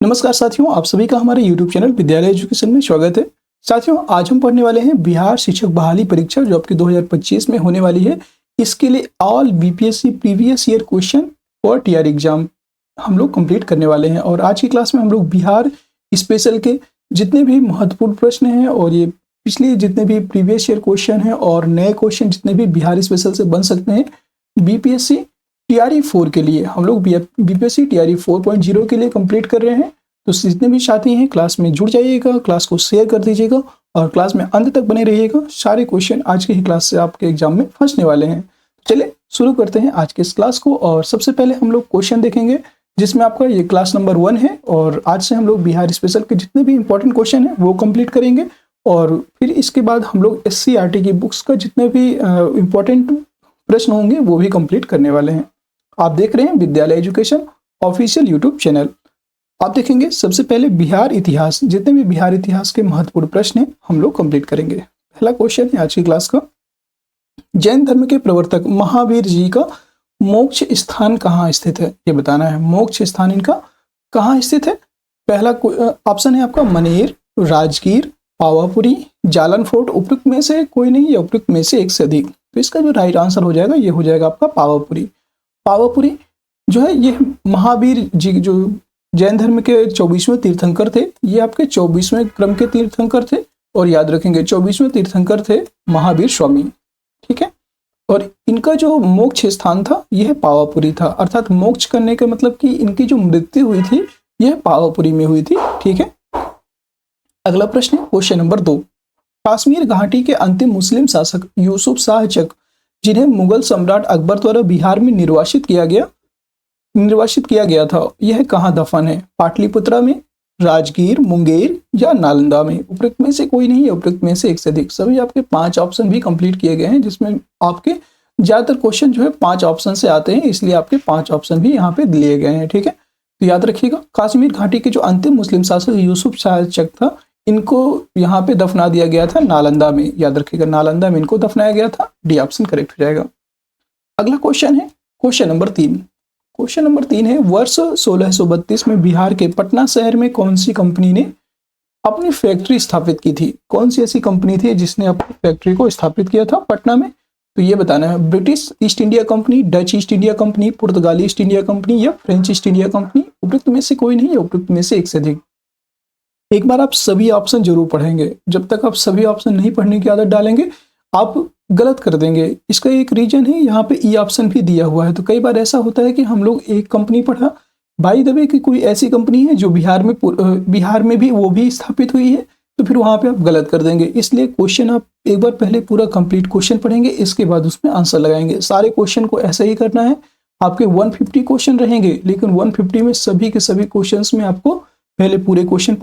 नमस्कार साथियों, आप सभी का हमारे YouTube चैनल विद्यालय एजुकेशन में स्वागत है। साथियों, आज हम पढ़ने वाले हैं बिहार शिक्षक बहाली परीक्षा जो आपकी 2025 में होने वाली है। इसके लिए all BPSC previous year question और टीआरई एग्जाम हम लोग कंप्लीट करने वाले हैं। और आज की क्लास में हम लोग बिहार स्पेशल के जितने भी महत्वपूर्ण प्रश्न हैं और ये पिछले जितने भी प्रीवियस ईयर क्वेश्चन हैं और नए क्वेश्चन जितने भी बिहार स्पेशल से बन सकते हैं बीपीएससी टीआरई 4 के लिए हम लोग बीपीएससी टीआरई 4.0 के लिए कंप्लीट कर रहे हैं। तो जितने भी साथी हैं क्लास में जुड़ जाइएगा, क्लास को शेयर कर दीजिएगा और क्लास में अंत तक बने रहिएगा। सारे क्वेश्चन आज की ही क्लास से आपके एग्जाम में फंसने वाले हैं। चलिए शुरू करते हैं आज के इस क्लास को। और सबसे पहले हम लोग क्वेश्चन देखेंगे जिसमें आपका ये क्लास नंबर 1 है। और आज से हम लोग बिहार स्पेशल के जितने भी इंपॉर्टेंट क्वेश्चन हैं वो कंप्लीट करेंगे। और फिर इसके बाद हम लोग SCERT की बुक्स का जितने भी इंपॉर्टेंट प्रश्न होंगे वो भी कंप्लीट करने वाले हैं। आप देख रहे हैं विद्यालय एजुकेशन ऑफिशियल यूट्यूब चैनल। आप देखेंगे सबसे पहले बिहार इतिहास, जितने भी बिहार इतिहास के महत्वपूर्ण प्रश्न हैं हम लोग कंप्लीट करेंगे। पहला क्वेश्चन है आज की क्लास का, जैन धर्म के प्रवर्तक महावीर जी का मोक्ष स्थान कहाँ स्थित है, ये बताना है। मोक्ष स्थान इनका कहाँ स्थित है? पहला ऑप्शन है आपका मनेर, राजगीर, पावापुरी, जालन फोर्ट। उपयुक्त में से कोई नहीं या उपयुक्त में से एक से अधिक। तो इसका जो राइट आंसर हो जाएगा ये हो जाएगा आपका पावापुरी। पावापुरी जो है ये महावीर जी जो जैन धर्म के 24वें तीर्थंकर थे, ये आपके 24वें क्रम के तीर्थंकर थे। और याद रखेंगे 24वें तीर्थंकर थे महावीर स्वामी, ठीक है। और इनका जो मोक्ष स्थान था यह पावापुरी था, अर्थात मोक्ष करने का मतलब कि इनकी जो मृत्यु हुई थी यह पावापुरी में हुई थी, ठीक है। अगला प्रश्न है क्वेश्चन नंबर 2, कश्मीर घाटी के अंतिम मुस्लिम शासक यूसुफ शाह चक जिन्हें मुगल सम्राट अकबर द्वारा बिहार में निर्वासित किया गया था, यह कहाँ दफन है? पाटलिपुत्रा में, राजगीर, मुंगेर या नालंदा में। उपयुक्त में से कोई नहीं है, उपयुक्त में से एक से अधिक। सभी आपके 5 ऑप्शन भी कंप्लीट किए गए हैं, जिसमें आपके ज्यादातर क्वेश्चन जो है 5 ऑप्शन से आते हैं, इसलिए आपके 5 ऑप्शन भी यहाँ पे दिए गए हैं, ठीक है। तो याद रखिएगा कश्मीर घाटी के जो अंतिम मुस्लिम शासक यूसुफ शाह चक था, इनको यहाँ पे दफना दिया गया था नालंदा में। याद रखिएगा नालंदा में इनको दफनाया गया था। डी ऑप्शन करेक्ट हो जाएगा। अगला क्वेश्चन है क्वेश्चन नंबर 3। क्वेश्चन नंबर 3 है, वर्ष 1632 में बिहार के पटना शहर में कौन सी कंपनी ने अपनी फैक्ट्री स्थापित की थी? कौन सी ऐसी कंपनी थी जिसने अपनी फैक्ट्री को स्थापित किया था पटना में? तो ये बताना है। British east India company, Dutch east India company, पुर्तगाली ईस्ट इंडिया कंपनी या फ्रेंच ईस्ट इंडिया कंपनी। उपयुक्त में से कोई नहीं है, उपयुक्त में से एक से अधिक। एक बार आप सभी ऑप्शन जरूर पढ़ेंगे। जब तक आप सभी ऑप्शन नहीं पढ़ने की आदत डालेंगे आप गलत कर देंगे। इसका एक रीजन है, यहाँ पे ई ऑप्शन भी दिया हुआ है। तो कई बार ऐसा होता है कि हम लोग एक कंपनी पढ़ा, बाय द वे कि कोई ऐसी कंपनी है जो बिहार में भी वो भी स्थापित हुई है, तो फिर वहाँ पे आप गलत कर देंगे। इसलिए क्वेश्चन आप एक बार पहले पूरा कंप्लीट क्वेश्चन पढ़ेंगे, इसके बाद उसमें आंसर लगाएंगे। सारे क्वेश्चन को ऐसा ही करना है। आपके 150 क्वेश्चन रहेंगे, लेकिन 150 में सभी के सभी क्वेश्चन में आपको पहले पूरा क्वेश्चन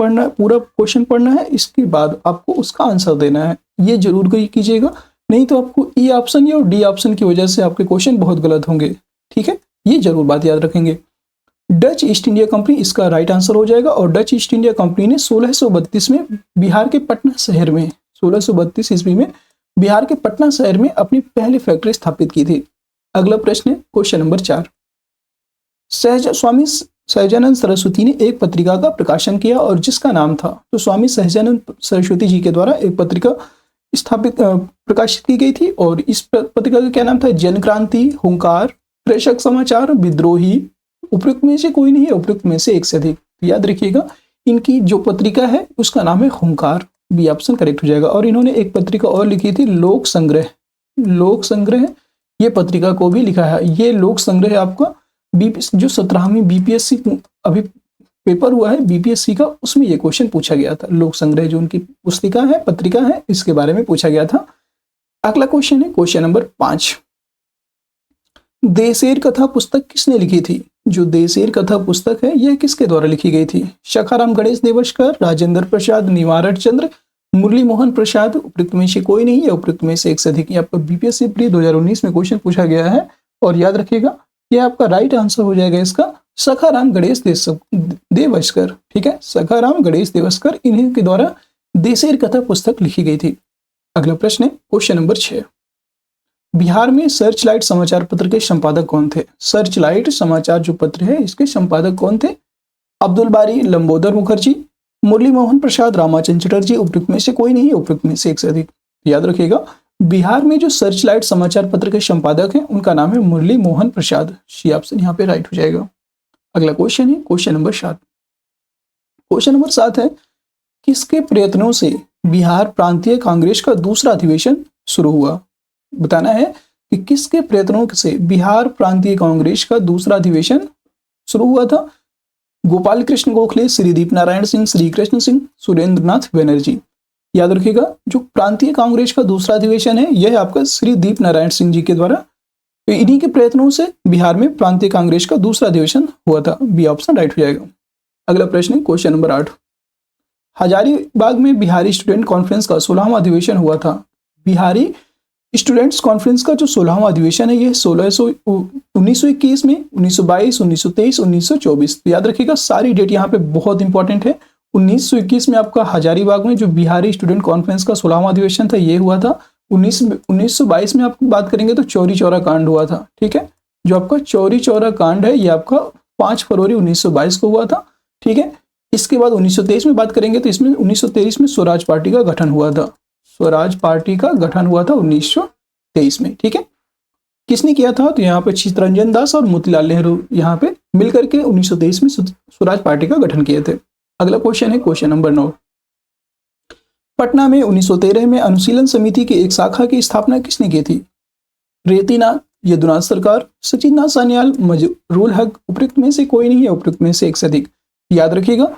पढ़ना है, इसके बाद आपको उसका आंसर देना है। ये जरूर कीजिएगा, नहीं तो आपको ई ऑप्शन या डी ऑप्शन की वजह से आपके क्वेश्चन बहुत गलत होंगे, ठीक है। ये जरूर बात याद रखेंगे। डच ईस्ट इंडिया कंपनी इसका राइट आंसर हो जाएगा। और डच ईस्ट इंडिया कंपनी ने 1632 में बिहार के पटना शहर में 1632 ईस्वी में बिहार के पटना शहर में अपनी पहली फैक्ट्री स्थापित की थी। अगला प्रश्न है क्वेश्चन नंबर 4, स्वामी सहजानंद सरस्वती ने एक पत्रिका का प्रकाशन किया और जिसका नाम था, तो स्वामी सहजानंद सरस्वती जी के द्वारा एक पत्रिका प्रकाशित की गई थी और इस पत्रिका का क्या नाम था? जनक्रांति, हुंकार, प्रेषक समाचार, विद्रोही। उपयुक्त में से कोई नहीं है, उपयुक्त में से एक से अधिक। याद रखिएगा इनकी जो पत्रिका है उसका नाम है हुंकार। बी ऑप्शन करेक्ट हो जाएगा। और इन्होंने एक पत्रिका और लिखी थी, लोक संग्रह। ये पत्रिका को भी लिखा है। ये लोक संग्रह आपका जो 17वीं बीपीएससी अभी पेपर हुआ है बीपीएससी का, उसमें ये क्वेश्चन पूछा गया था। लोक संग्रह जो उनकी पुस्तिका है, पत्रिका है, इसके बारे में पूछा गया था। अगला क्वेश्चन है क्वेश्चन नंबर 5, देशेर कथा पुस्तक किसने लिखी थी? जो देशेर कथा पुस्तक है यह किसके द्वारा लिखी गई थी? शखाराम गणेश देवस्कर, राजेंद्र प्रसाद, निवारण चंद्र, मुरली मोहन प्रसाद। उपयुक्त में से कोई नहीं है, उपयुक्त में से एक से अधिक। आपका बीपीएससी प्री 2019 में क्वेश्चन पूछा गया है। और याद रखिएगा यह आपका राइट आंसर हो जाएगा इसका शखाराम गणेश देवस्कर, ठीक है। शखाराम गणेश देवस्कर, इन्हीं के द्वारा देशेर कथा पुस्तक लिखी गई थी। अगला प्रश्न है क्वेश्चन नंबर 6, बिहार में सर्च लाइट समाचार पत्र के संपादक कौन थे? सर्च लाइट समाचार जो पत्र है इसके संपादक कौन थे? अब्दुल बारी लंबोदर मुखर्जी, मुरली मोहन प्रसाद, रामाचंद्र चटर्जी, उपयुक्त में से कोई नहीं है, उपयुक्त में से एक से अधिक। याद रखिएगा, बिहार में जो सर्च लाइट समाचार पत्र के संपादक हैं उनका नाम है मुरली मोहन प्रसाद। सी ऑप्शन यहाँ पे राइट हो जाएगा। अगला क्वेश्चन है क्वेश्चन नंबर 7। क्वेश्चन नंबर 7 है, किसके प्रयत्नों से बिहार प्रांतीय कांग्रेस का दूसरा अधिवेशन शुरू हुआ? बताना है कि किसके प्रयत्नों से बिहार प्रांतीय कांग्रेस का दूसरा अधिवेशन शुरू हुआ था। गोपाल कृष्ण गोखले, श्रीदीप नारायण सिंह, श्री कृष्ण सिंह, सुरेंद्रनाथ बनर्जी। याद रखिएगा, जो प्रांतीय कांग्रेस का दूसरा अधिवेशन है यह आपका श्रीदीप नारायण सिंह जी के द्वारा, तो इन्हीं के प्रयत्नों से बिहार में प्रांतीय कांग्रेस का दूसरा अधिवेशन हुआ था। बी ऑप्शन राइट हो जाएगा। अगला प्रश्न है क्वेश्चन नंबर 8। हजारीबाग में बिहारी स्टूडेंट कॉन्फ्रेंस का 16वां अधिवेशन हुआ था। बिहारी स्टूडेंट्स कॉन्फ्रेंस का जो 16वां अधिवेशन है यह 1921 में, 1922, 1923, 1924। तो याद रखिएगा, सारी डेट यहाँ पे बहुत इंपॉर्टेंट है। 1921 में आपका हजारीबाग में जो बिहारी स्टूडेंट कॉन्फ्रेंस का 16वां अधिवेशन था ये हुआ था। 1922 में आपको बात करेंगे तो चौरी चौरा कांड हुआ था। ठीक है, जो आपका चौरी चौरा कांड है ये आपका 5 फरवरी 1922 को हुआ था। ठीक है, इसके बाद 1923 में बात करेंगे तो इसमें 1923 में स्वराज पार्टी का गठन हुआ था। स्वराज पार्टी का गठन हुआ था 1923 में। ठीक है, किसने किया था? तो यहाँ पे चित्तरंजन दास और मोतीलाल नेहरू यहाँ पे मिलकर के 1923 में स्वराज पार्टी का गठन किए थे। अगला क्वेश्चन है क्वेश्चन नंबर 9। पटना में 1913 में अनुशीलन समिति की एक शाखा की स्थापना किसने की थी? रेतीनाथ, यदुनाथ सरकार, सचिननाथ सान्याल, मजरूल हक। उपयुक्त में से कोई नहीं है, उपयुक्त में से एक से अधिक। याद रखिएगा,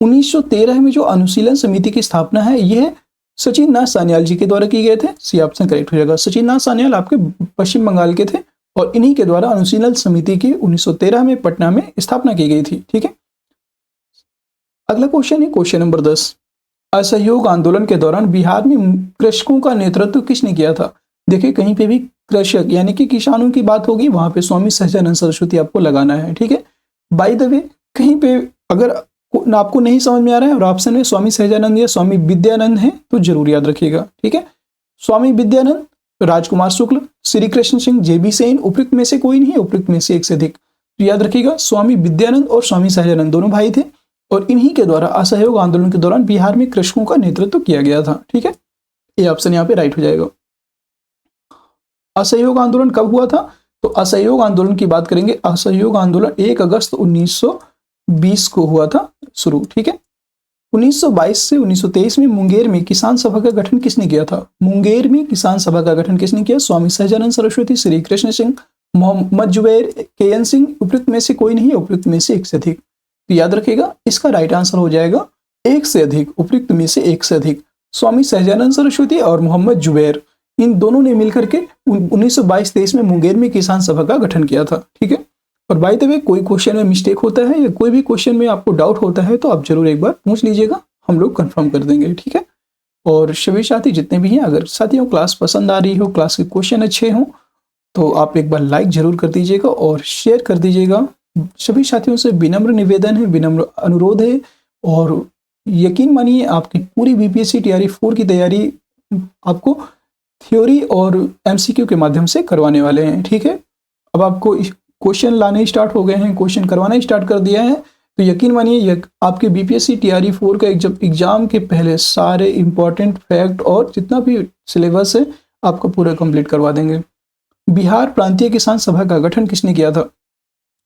1913 में जो अनुशीलन समिति की स्थापना है यह सचिननाथ सान्याल जी के द्वारा की गए थे। सी ऑप्शन करेक्ट हो जाएगा। सचिननाथ सान्याल आपके पश्चिम बंगाल के थे और इन्हीं के द्वारा अनुशीलन समिति की 1913 में पटना में स्थापना की गई थी। ठीक है, अगला क्वेश्चन है क्वेश्चन नंबर 10। असहयोग आंदोलन के दौरान बिहार में कृषकों का नेतृत्व किसने किया था? देखिए, कहीं पे भी कृषक यानी कि किसानों की बात होगी वहां पे स्वामी सहजानंद सरस्वती आपको लगाना है। ठीक है, बाय द वे कहीं पे अगर आपको नहीं समझ में आ रहा है और ऑप्शन में स्वामी सहजानंद या स्वामी विद्यानंद है तो जरूर याद रखिएगा। ठीक है, स्वामी विद्यानंद, राजकुमार शुक्ल, श्री कृष्ण सिंह, जेबी सेन। उपयुक्त में से कोई नहीं है, उपयुक्त में से एक से अधिक। तो याद रखिएगा, स्वामी विद्यानंद और स्वामी सहजानंद दोनों भाई थे और इन्हीं के द्वारा असहयोग आंदोलन के दौरान बिहार में कृषकों का नेतृत्व किया गया था। ठीक है, ये ऑप्शन यहाँ पे राइट हो जाएगा। असहयोग आंदोलन कब हुआ था? तो असहयोग आंदोलन की बात करेंगे, असहयोग आंदोलन 1 अगस्त 1920 को हुआ था शुरू। ठीक है, 1922 से 1923 में मुंगेर में किसान सभा का गठन किसने किया था? मुंगेर में किसान सभा का गठन किसने किया? स्वामी सहजानंद सरस्वती, श्री कृष्ण सिंह, मोहम्मद जुबैर, KN सिंह। उपयुक्त में से कोई नहीं है, उपयुक्त में से एक से अधिक। तो याद रखिएगा, इसका राइट आंसर हो जाएगा एक से अधिक। उपयुक्त में से एक से अधिक स्वामी सहजानंद सरस्वती और मोहम्मद जुबैर, इन दोनों ने मिलकर के 1922-23 में मुंगेर में किसान सभा का गठन किया था। ठीक है, और बाय द वे कोई क्वेश्चन में मिस्टेक होता है या कोई भी क्वेश्चन में आपको डाउट होता है तो आप जरूर एक बार पूछ लीजिएगा, हम लोग कंफर्म कर देंगे। ठीक है, और सभी साथी जितने भी हैं, अगर साथियों क्लास पसंद आ रही हो, क्लास के क्वेश्चन अच्छे हों तो आप एक बार लाइक जरूर कर दीजिएगा और शेयर कर दीजिएगा। सभी साथियों से विनम्र निवेदन है, विनम्र अनुरोध है और यकीन मानिए आपकी पूरी BPSC TRE 4 की तैयारी आपको थ्योरी और MCQ के माध्यम से करवाने वाले हैं। ठीक है, अब आपको क्वेश्चन लाने स्टार्ट हो गए हैं, क्वेश्चन करवाना स्टार्ट कर दिया है, तो यकीन मानिए आपके BPSC TRE 4 का एग्जाम के पहले सारे इंपॉर्टेंट फैक्ट और जितना भी सिलेबस है आपको पूरा कंप्लीट करवा देंगे। बिहार प्रांतीय किसान सभा का गठन किसने किया था?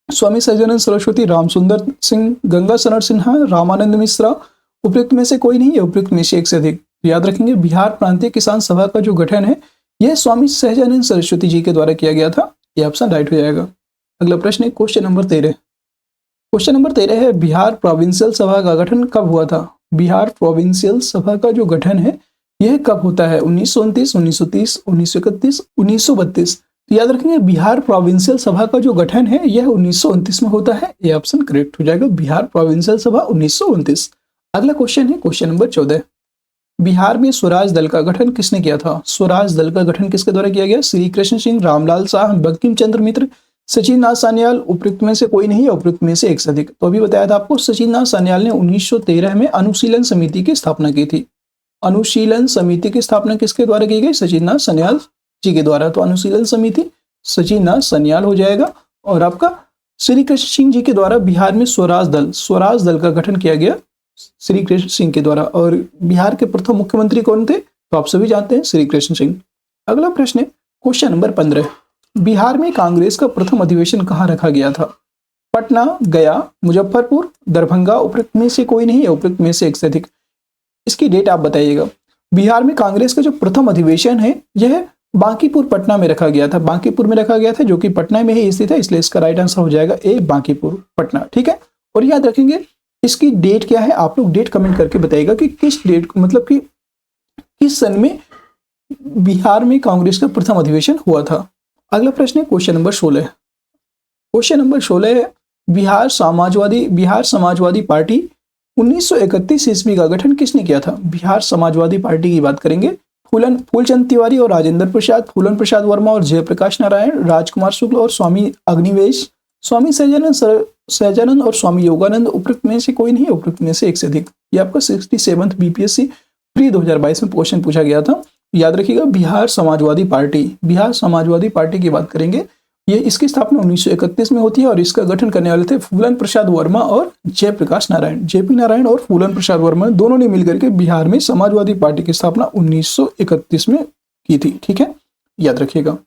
स्वामी सहजानंद सरस्वती, रामसुंदर सिंह, गंगा सनर सिन्हा, रामानंद मिश्रा। उपयुक्त में से कोई नहीं है, उपयुक्त में से एक से अधिक। याद रखेंगे, बिहार प्रांतीय किसान सभा का जो गठन है यह स्वामी सहजानंद सरस्वती जी के द्वारा किया गया था। यह ऑप्शन राइट हो जाएगा। अगला प्रश्न है क्वेश्चन नंबर 13। क्वेश्चन नंबर 13 है, बिहार प्रोविंशियल सभा का गठन कब हुआ था? बिहार प्रोविंशियल सभा का जो गठन है यह कब होता है? 1929, 1930, 1931, 1932। तो याद रखेंगे, बिहार प्रोविंशियल सभा का जो गठन है यह 1929 में होता है। यह ऑप्शन करेक्ट हो जाएगा, बिहार प्रोविंशियल सभा 1929। अगला क्वेश्चन है क्वेश्चन नंबर 14। बिहार में स्वराज दल का गठन किसने किया था? स्वराज दल का गठन किसके द्वारा किया गया? श्री कृष्ण सिंह, रामलाल शाह, बंकिम चंद्र मित्र, सचिननाथ सान्याल। उपयुक्त में से कोई नहीं है, उपयुक्त में से एक से अधिक। तो अभी बताया था आपको, सचिननाथ सान्याल ने 1913 में अनुशीलन समिति की स्थापना की थी। अनुशीलन समिति की स्थापना किसके द्वारा की गई? सचिननाथ सान्याल जी के द्वारा। तो अनुशीलन समिति सचिननाथ सान्याल हो जाएगा और आपका श्री कृष्ण सिंह जी के द्वारा बिहार में स्वराज दल का गठन किया गया श्री कृष्ण सिंह के द्वारा। और बिहार के प्रथम मुख्यमंत्री कौन थे? तो आप सभी जानते हैं, श्री कृष्ण सिंह। अगला प्रश्न है क्वेश्चन नंबर 15, बिहार में कांग्रेस का प्रथम अधिवेशन कहाँ रखा गया था? पटना, गया, मुजफ्फरपुर, दरभंगा, उपरोक्त में से कोई नहीं है, उपरोक्त में से एक से अधिक। इसकी डेट आप बताइएगा। बिहार में कांग्रेस का जो प्रथम अधिवेशन है यह बांकीपुर पटना में रखा गया था, बांकीपुर में रखा गया था, जो कि पटना में ही स्थित है, इसलिए इसका राइट आंसर हो जाएगा ए, बांकीपुर पटना। ठीक है, और याद रखेंगे इसकी डेट क्या है, आप लोग डेट कमेंट करके बताइएगा कि किस डेट, मतलब कि किस सन में बिहार में कांग्रेस का प्रथम अधिवेशन हुआ था। अगला प्रश्न है क्वेश्चन नंबर 16। क्वेश्चन नंबर 16 है बिहार समाजवादी पार्टी 1931 ईस्वी का गठन किसने किया था? बिहार समाजवादी पार्टी की बात करेंगे। फूलचंद तिवारी और राजेंद्र प्रसाद, फूलन प्रसाद वर्मा और जयप्रकाश नारायण, राजकुमार शुक्ल और स्वामी अग्निवेश, स्वामी सहजानंद और स्वामी योगानंद, उपरोक्त में से कोई नहीं, उपरोक्त में से एक से अधिक। ये आपका 67th बीपीएससी प्री 2022 में क्वेश्चन पूछा गया था। याद रखिएगा बिहार समाजवादी पार्टी की बात करेंगे। ये इसकी स्थापना 1931 में होती है और इसका गठन करने वाले थे फूलन प्रसाद वर्मा और जयप्रकाश नारायण। जेपी नारायण और फूलन प्रसाद वर्मा दोनों ने मिलकर के बिहार में समाजवादी पार्टी की स्थापना 1931 में की थी। ठीक है, याद रखिएगा।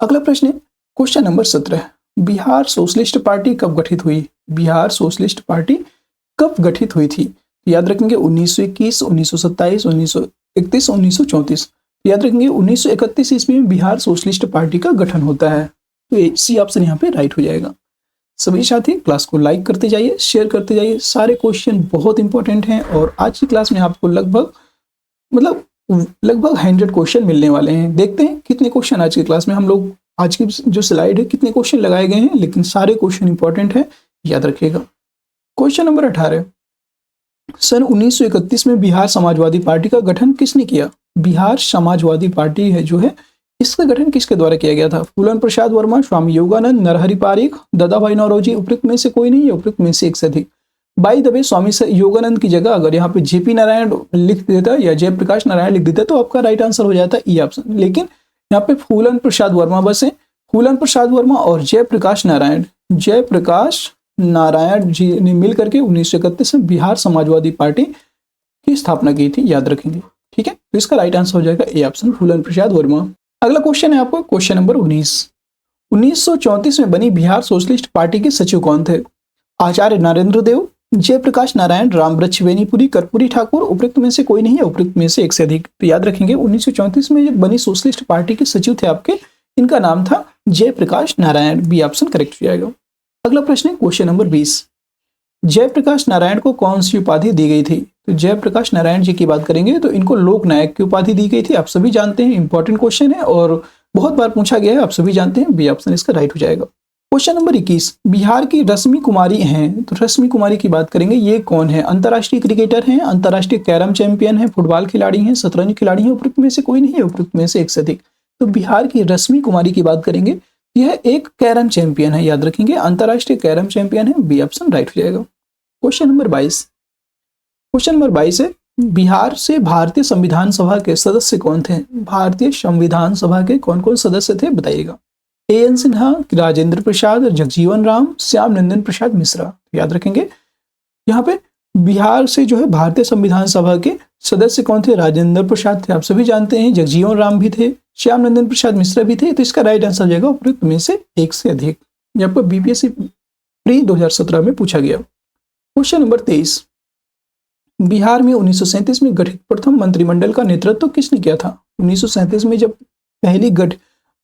अगला प्रश्न है question number 17, Bihar socialist party कब गठित हुई? बिहार सोशलिस्ट पार्टी कब गठित हुई थी? याद रखेंगे 1921, 1927, 1931, 1934। याद रखेंगे 1931 ईस्वी में बिहार सोशलिस्ट पार्टी का गठन होता है, तो सी ऑप्शन यहाँ पे राइट हो जाएगा। सभी साथी क्लास को लाइक करते जाइए, शेयर करते जाइए, सारे क्वेश्चन बहुत इंपॉर्टेंट हैं और आज की क्लास में आपको लगभग 100 क्वेश्चन मिलने वाले हैं। देखते हैं कितने क्वेश्चन आज की क्लास में, हम लोग आज की जो स्लाइड है कितने क्वेश्चन लगाए गए हैं, लेकिन सारे क्वेश्चन इंपॉर्टेंट है, याद रखिएगा। क्वेश्चन नंबर 18, सन 1931 में बिहार समाजवादी पार्टी का गठन किसने किया? बिहार समाजवादी पार्टी है जो है, इसका गठन किसके द्वारा किया गया था? फूलन प्रसाद वर्मा, स्वामी योगानंद, नरहरि पारिख, दादाभाई नौरोजी, उपरोक्त में से कोई नहीं है, उपरोक्त में से एक से अधिक। बाई द वे स्वामी योगानंद की जगह अगर यहाँ पे जेपी नारायण लिख देता या जयप्रकाश नारायण लिख देता तो आपका राइट आंसर हो जाता ई ऑप्शन, लेकिन यहाँ पे फूलन प्रसाद वर्मा बस है। फूलन प्रसाद वर्मा और जयप्रकाश नारायण जी ने मिलकर के 1931 में बिहार समाजवादी पार्टी की स्थापना की थी, याद रखेंगे। ठीक है, तो इसका राइट आंसर हो जाएगा ए ऑप्शन, फूलन प्रसाद वर्मा। अगला क्वेश्चन है आपको क्वेश्चन नंबर 19, 1934 में बनी बिहार सोशलिस्ट पार्टी के सचिव कौन थे? आचार्य नरेंद्र देव, जयप्रकाश नारायण, रामवृक्ष बेनीपुरी, कर्पूरी ठाकुर, उपरोक्त में से कोई नहीं है, उपरोक्त में से एक से अधिक। तो याद रखेंगे 1934 में जब बनी सोशलिस्ट पार्टी के सचिव थे आपके, इनका नाम था Jayaprakash Narayan, B option correct हो जाएगा। अगला प्रश्न है क्वेश्चन नंबर 20, जयप्रकाश नारायण को कौन सी उपाधि दी गई थी? तो जयप्रकाश नारायण जी की बात करेंगे तो इनको लोक नायक की उपाधि दी गई थी, आप सभी जानते हैं, इंपॉर्टेंट क्वेश्चन है और बहुत बार पूछा गया है, आप सभी जानते हैं, बी ऑप्शन इसका राइट हो जाएगा। क्वेश्चन नंबर 21, बिहार की रश्मि कुमारी हैं, तो रश्मि कुमारी की बात करेंगे, ये कौन है? अंतर्राष्ट्रीय क्रिकेटर हैं, अंतर्राष्ट्रीय कैरम चैंपियन है, फुटबॉल खिलाड़ी हैं, शतरंज खिलाड़ी हैं, उपरोक्त में से कोई नहीं है, उपरोक्त में से एक से अधिक। तो बिहार की रश्मि कुमारी की बात करेंगे, यह एक कैरम चैंपियन है, याद रखेंगे, अंतर्राष्ट्रीय कैरम चैंपियन है, बी ऑप्शन राइट हो जाएगा। क्वेश्चन नंबर 22 है बिहार से भारतीय संविधान सभा के सदस्य कौन थे? भारतीय संविधान सभा के कौन कौन सदस्य थे बताइएगा। एएन सिन्हा, राजेंद्र प्रसाद, जगजीवन राम, श्याम नंदन प्रसाद मिश्रा। याद रखेंगे यहाँ पे बिहार से जो है भारतीय संविधान सभा के सदस्य कौन थे? राजेंद्र प्रसाद थे, आप सभी जानते हैं, जगजीवन राम भी थे, श्याम नंदन प्रसाद मिश्रा भी थे। तो इसका राइट आंसर जाएगा उपरोक्त में से एक से अधिक। ये आपको बीपीएससी प्री 2017 में पूछा गया। क्वेश्चन नंबर 23, बिहार में 1937 में गठित प्रथम मंत्रिमंडल का नेतृत्व किसने किया था? 1937 में जब